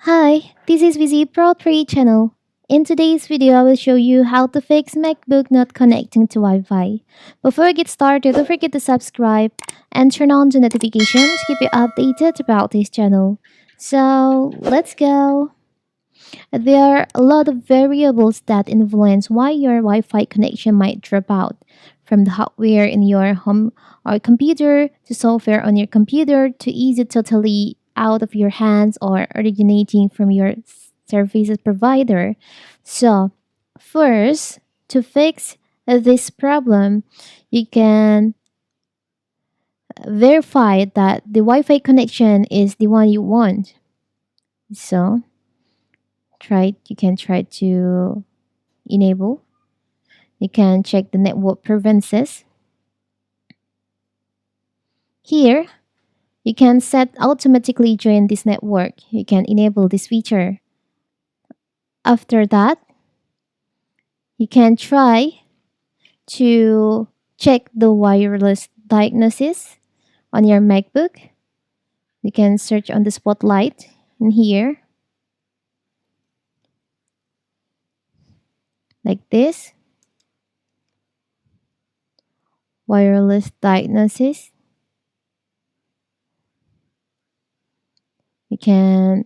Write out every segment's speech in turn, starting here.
Hi, this is VZ Pro 3 channel. In today's video, I will show you how to fix MacBook not connecting to Wi-Fi. Before I get started, don't forget to subscribe and turn on the notifications to keep you updated about this channel. So, let's go. There are a lot of variables that influence why your Wi-Fi connection might drop out. From the hardware in your home or computer to software on your computer to easy totally out of your hands or originating from your services provider. So, first, to fix this problem, you can verify that the Wi-Fi connection is the one you want. So, you can try to enable. You can check the network preferences. Here, you can set automatically join this network. You can enable this feature. After that, you can try to check the wireless diagnosis on your MacBook. You can search on the spotlight in here, like this. Wireless diagnosis. You can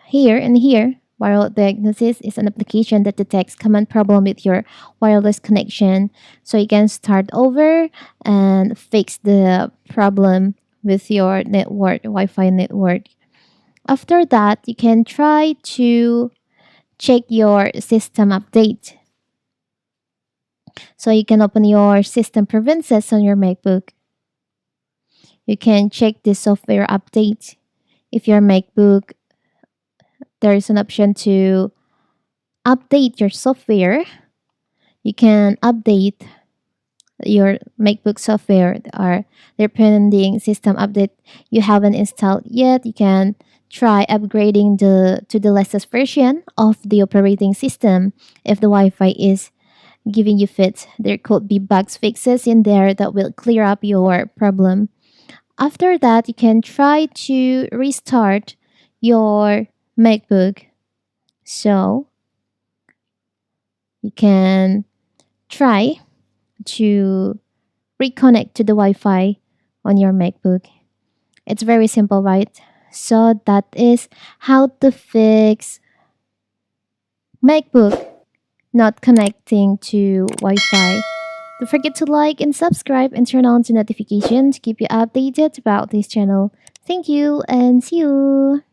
here, wireless diagnosis is an application that detects common problem with your wireless connection. So you can start over and fix the problem with your network, Wi-Fi network. After that, you can try to check your system update. So you can open your system preferences on your MacBook. You can check the software update. If your MacBook, there is an option to update your software. You can update your MacBook software or their pending system update you haven't installed yet. You can try upgrading to the latest version of the operating system. If the Wi-Fi is giving you fits, there could be bugs fixes in there that will clear up your problem. After that, you can try to restart your MacBook. So you can try to reconnect to the Wi-Fi on your MacBook. It's very simple, right? So that is how to fix MacBook not connecting to Wi-Fi. Don't forget to like and subscribe and turn on the notification to keep you updated about this channel. Thank you and see you.